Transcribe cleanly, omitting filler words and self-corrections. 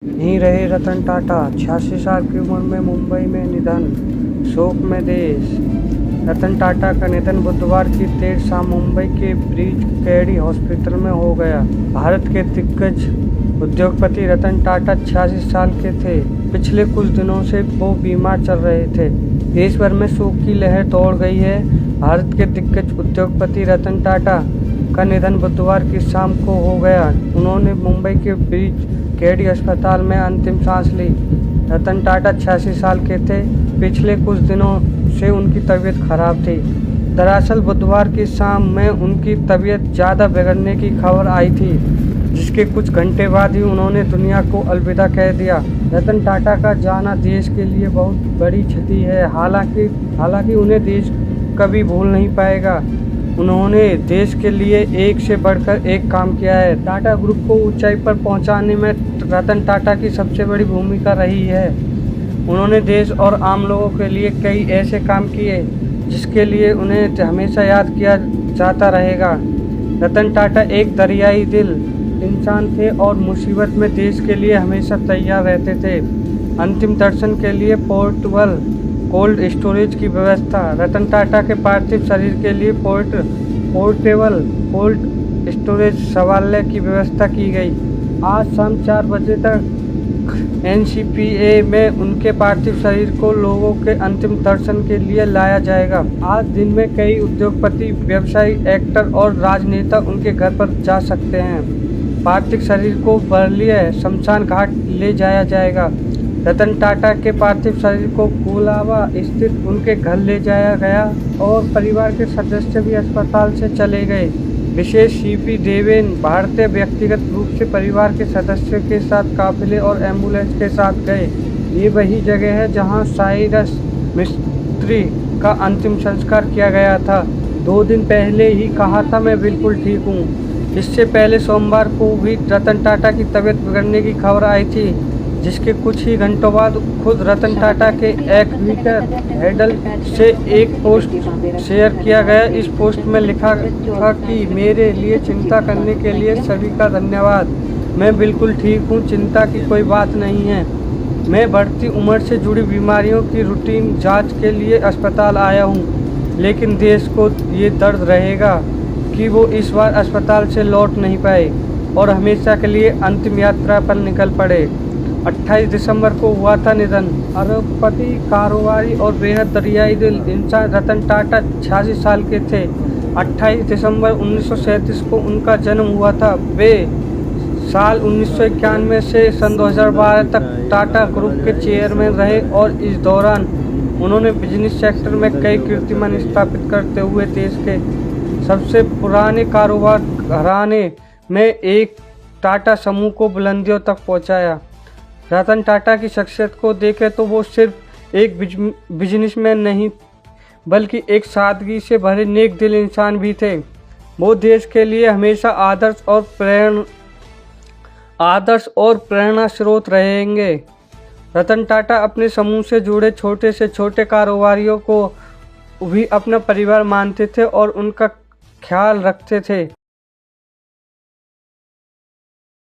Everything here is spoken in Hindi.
यहीं रहे रतन टाटा, 86 साल की उम्र में मुंबई में निधन, शोक में देश। रतन टाटा का निधन बुधवार की देर शाम मुंबई के ब्रीच कैडी हॉस्पिटल में हो गया। भारत के दिग्गज उद्योगपति रतन टाटा 86 साल के थे। पिछले कुछ दिनों से वो बीमार चल रहे थे। देश भर में शोक की लहर दौड़ गई है। भारत के दिग्गज उद्योगपति रतन टाटा का निधन बुधवार की शाम को हो गया। उन्होंने मुंबई के ब्रीच कैडी अस्पताल में अंतिम सांस ली। रतन टाटा 86 साल के थे। पिछले कुछ दिनों से उनकी तबीयत खराब थी। दरअसल बुधवार की शाम में उनकी तबीयत ज़्यादा बिगड़ने की खबर आई थी, जिसके कुछ घंटे बाद ही उन्होंने दुनिया को अलविदा कह दिया। रतन टाटा का जाना देश के लिए बहुत बड़ी क्षति है। हालांकि उन्हें देश कभी भूल नहीं पाएगा। उन्होंने देश के लिए एक से बढ़कर एक काम किया है। टाटा ग्रुप को ऊंचाई पर पहुंचाने में रतन टाटा की सबसे बड़ी भूमिका रही है। उन्होंने देश और आम लोगों के लिए कई ऐसे काम किए जिसके लिए उन्हें हमेशा याद किया जाता रहेगा। रतन टाटा एक दरियाई दिल इंसान थे और मुसीबत में देश के लिए हमेशा तैयार रहते थे। अंतिम दर्शन के लिए पोर्टेबल कोल्ड स्टोरेज की व्यवस्था। रतन टाटा के पार्थिव शरीर के लिए पोर्टेबल कोल्ड स्टोरेज शौचालय की व्यवस्था की गई। आज शाम 4 बजे तक एनसीपीए में उनके पार्थिव शरीर को लोगों के अंतिम दर्शन के लिए लाया जाएगा। आज दिन में कई उद्योगपति, व्यवसायी, एक्टर और राजनेता उनके घर पर जा सकते हैं। पार्थिव शरीर को बर्लिया शमशान घाट ले जाया जाएगा। रतन टाटा के पार्थिव शरीर को कोलाबा स्थित उनके घर ले जाया गया और परिवार के सदस्य भी अस्पताल से चले गए। विशेष सीपी देवेन भारतीय व्यक्तिगत रूप से परिवार के सदस्यों के साथ काफिले और एम्बुलेंस के साथ गए। ये वही जगह है जहां साइरस मिस्त्री का अंतिम संस्कार किया गया था। 2 दिन पहले ही कहा था मैं बिल्कुल ठीक हूँ। इससे पहले सोमवार को भी रतन टाटा की तबीयत बिगड़ने की खबर आई थी, जिसके कुछ ही घंटों बाद खुद रतन टाटा के ट्विटर हैंडल से एक पोस्ट शेयर किया गया। इस पोस्ट में लिखा था कि मेरे लिए चिंता करने के लिए सभी का धन्यवाद। मैं बिल्कुल ठीक हूँ, चिंता की कोई बात नहीं है। मैं बढ़ती उम्र से जुड़ी बीमारियों की रूटीन जांच के लिए अस्पताल आया हूँ, लेकिन देश को ये दर्द रहेगा कि वो इस बार अस्पताल से लौट नहीं पाए और हमेशा के लिए अंतिम यात्रा पर निकल पड़े। 28 दिसंबर को हुआ था निधन। अरबपति, कारोबारी और बेहद दरियाई दिल इंसान रतन टाटा 86 साल के थे। 28 दिसंबर 1937 को उनका जन्म हुआ था। वे साल 1991 से सन 2012 तक टाटा ग्रुप के चेयरमैन रहे और इस दौरान उन्होंने बिजनेस सेक्टर में कई कीर्तिमान स्थापित करते हुए देश के सबसे पुराने कारोबार घराने में एक टाटा समूह को बुलंदियों तक पहुंचाया। रतन टाटा की शख्सियत को देखें तो वो सिर्फ एक बिजनेसमैन नहीं, बल्कि एक सादगी से भरे नेक दिल इंसान भी थे। वो देश के लिए हमेशा आदर्श और प्रेरणा स्रोत रहेंगे। रतन टाटा अपने समूह से जुड़े छोटे से छोटे कारोबारियों को भी अपना परिवार मानते थे और उनका ख्याल रखते थे।